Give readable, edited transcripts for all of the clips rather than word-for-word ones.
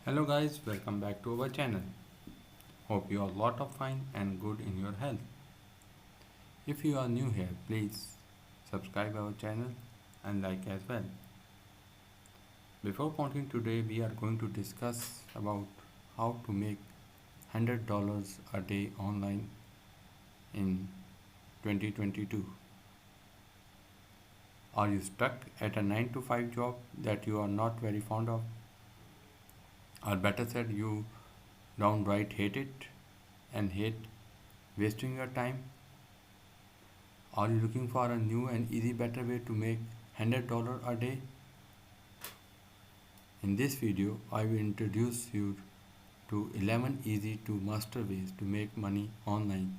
Hello guys, welcome back to our channel. Hope you are a lot of fine and good in your health. If you are new here, please subscribe our channel and like as well. Before continuing today, we are going to discuss about how to make $100 a day online in 2022. Are you stuck at a 9 to 5 job that you are not very fond of? Or better said, you downright hate it and hate wasting your time? Are you looking for a new and easy better way to make $100 a day? In this video, I will introduce you to 11 easy to master ways to make money online,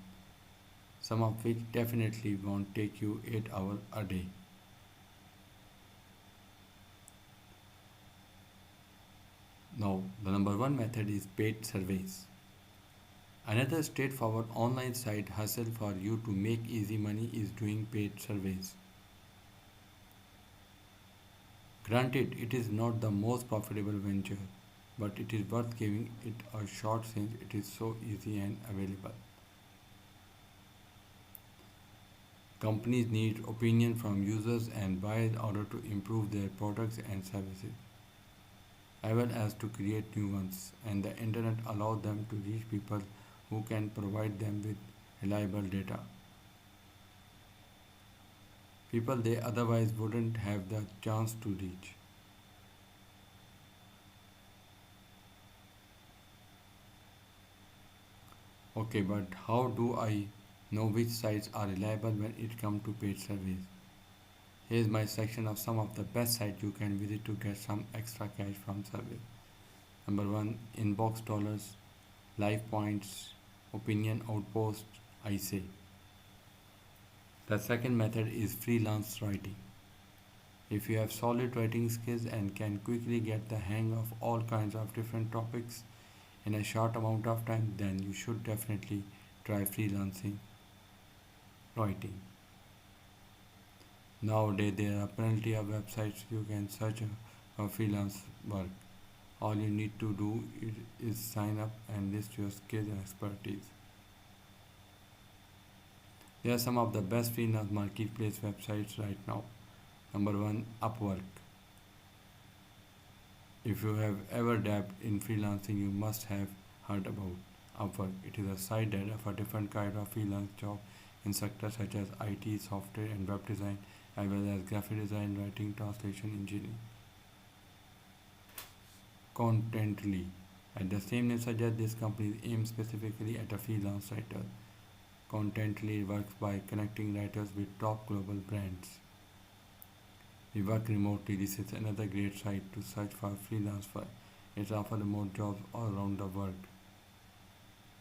some of which definitely won't take you 8 hours a day. Now, the number one method is paid surveys. Another straightforward online side hustle for you to make easy money is doing paid surveys. Granted, it is not the most profitable venture, but it is worth giving it a shot since it is so easy and available. Companies need opinion from users and buyers in order to improve their products and services, as well as to create new ones, and the internet allows them to reach people who can provide them with reliable data. People they otherwise wouldn't have the chance to reach. Okay, but how do I know which sites are reliable when it comes to paid surveys? Here's my section of some of the best sites you can visit to get some extra cash from surveys. Number one, Inbox Dollars, Live Points, Opinion Outpost, I say. The second method is freelance writing. If you have solid writing skills and can quickly get the hang of all kinds of different topics in a short amount of time, then you should definitely try freelancing writing. Nowadays, there are plenty of websites you can search for freelance work. All you need to do is sign up and list your skills and expertise. There are some of the best freelance marketplace websites right now. Number one, Upwork. If you have ever dabbled in freelancing, you must have heard about Upwork. It is a site that offers different kinds of freelance jobs in sectors such as IT, software and web design, as well as graphic design, writing, translation, engineering. Contently. As the same name suggests, this company aims specifically at a freelance writer. Contently works by connecting writers with top global brands. We work remotely. This is another great site to search for freelance work. It offers remote jobs all around the world.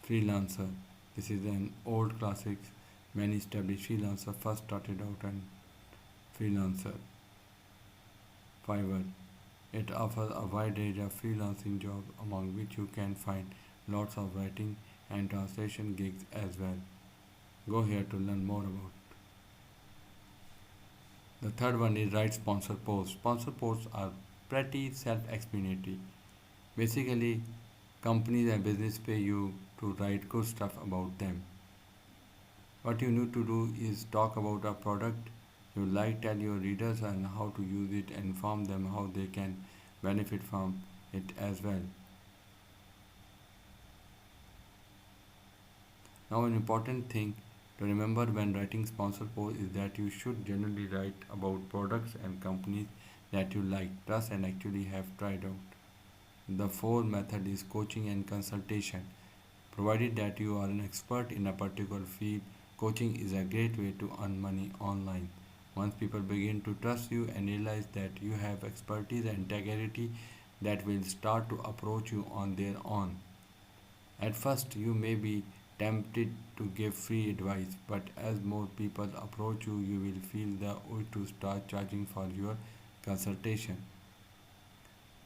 Freelancer. This is an old classic. Many established freelancers first started out on Freelancer. Fiverr. It offers a wide range of freelancing jobs among which you can find lots of writing and translation gigs as well. Go here to learn more about. The third one is write sponsor posts. Sponsor posts are pretty self-explanatory. Basically, companies and business pay you to write good stuff about them. What you need to do is talk about a product you like, tell your readers and how to use it, and inform them how they can benefit from it as well. Now, an important thing to remember when writing sponsor posts is that you should generally write about products and companies that you like, trust, and actually have tried out. The fourth method is coaching and consultation. Provided that you are an expert in a particular field, coaching is a great way to earn money online. Once people begin to trust you and realize that you have expertise and integrity, that will start to approach you on their own. At first, you may be tempted to give free advice, but as more people approach you, you will feel the urge to start charging for your consultation.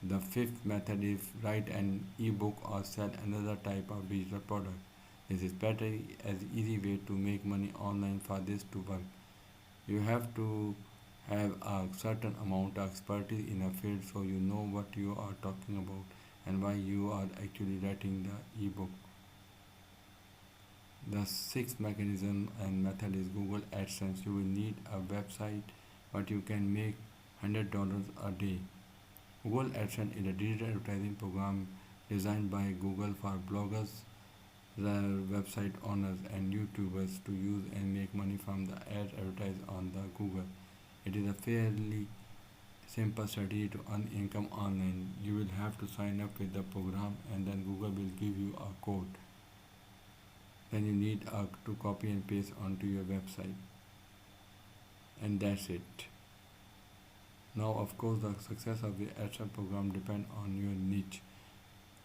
The fifth method is write an ebook or sell another type of digital product. This is better as easy way to make money online for this to work. You have to have a certain amount of expertise in a field so you know what you are talking about and why you are actually writing the ebook. The sixth mechanism and method is Google AdSense. You will need a website, but you can make $100 a day. Google AdSense is a digital advertising program designed by Google for bloggers, the website owners, and YouTubers to use and make money from the ads advertised on the Google. It is a fairly simple strategy to earn income online. You will have to sign up with the program and then Google will give you a code. Then you need to copy and paste onto your website. And that's it. Now of course the success of the AdSense program depends on your niche.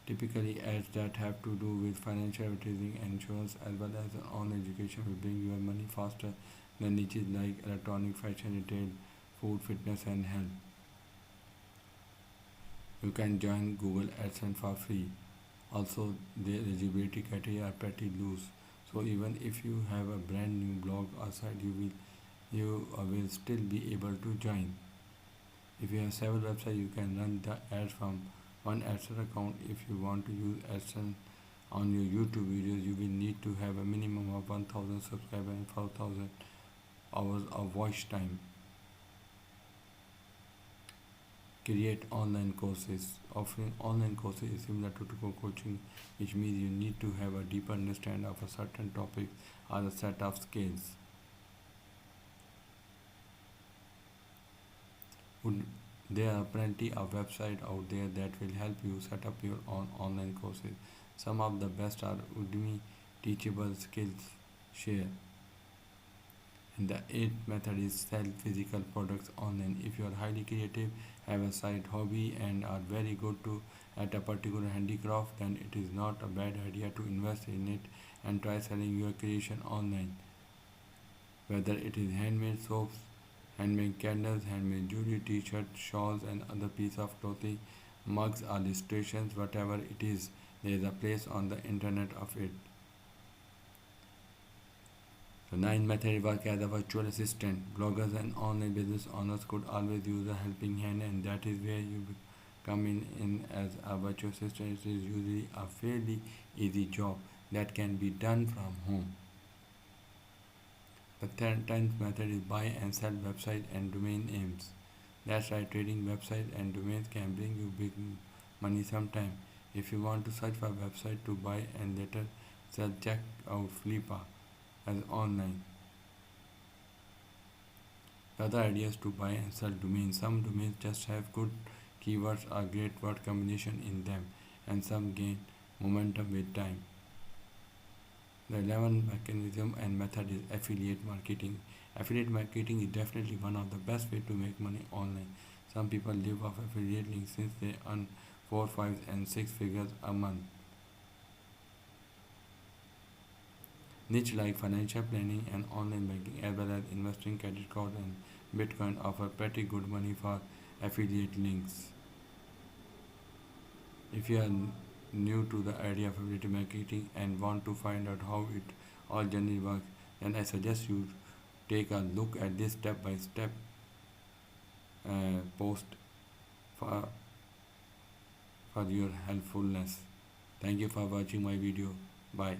Typically ads that have to do with financial advertising, insurance as well as online education will bring your money faster than niches like electronic, fashion, retail, food, fitness and health. You can join Google AdSense for free. Also, the eligibility criteria are pretty loose. So even if you have a brand new blog or site, you will still be able to join. If you have several websites, you can run the ads from one AdSense account. If you want to use AdSense on your YouTube videos, you will need to have a minimum of 1000 subscribers and 4000 hours of watch time. Create online courses. Offering online courses is similar to coaching, which means you need to have a deeper understanding of a certain topic or a set of skills. There are plenty of websites out there that will help you set up your own online courses. Some of the best are Udemy, Teachable, Skills, Share. And the eighth method is sell physical products online. If you are highly creative, have a side hobby and are very good at a particular handicraft, then it is not a bad idea to invest in it and try selling your creation online. Whether it is handmade soaps, handmade candles, handmade jewelry, t-shirts, shawls and other pieces of clothing, mugs or illustrations, whatever it is, there is a place on the internet of it. The ninth method, work as a virtual assistant. Bloggers and online business owners could always use a helping hand, and that is where you come in as a virtual assistant. It is usually a fairly easy job that can be done from home. The tenth method is buy and sell website and domain names. That's right, trading websites and domains can bring you big money sometime. If you want to search for a website to buy and later sell, check out Flippa as online. The other idea is to buy and sell domains. Some domains just have good keywords or great word combination in them, and some gain momentum with time. The 11th mechanism and method is affiliate marketing. Affiliate marketing is definitely one of the best ways to make money online. Some people live off affiliate links since they earn 4, 5 and 6 figures a month. Niche like financial planning and online banking as well as investing, credit card and Bitcoin offer pretty good money for affiliate links. If you are new to the idea of affiliate marketing and want to find out how it all generally works, then I suggest you take a look at this step-by-step post for your helpfulness. Thank you for watching my video. Bye.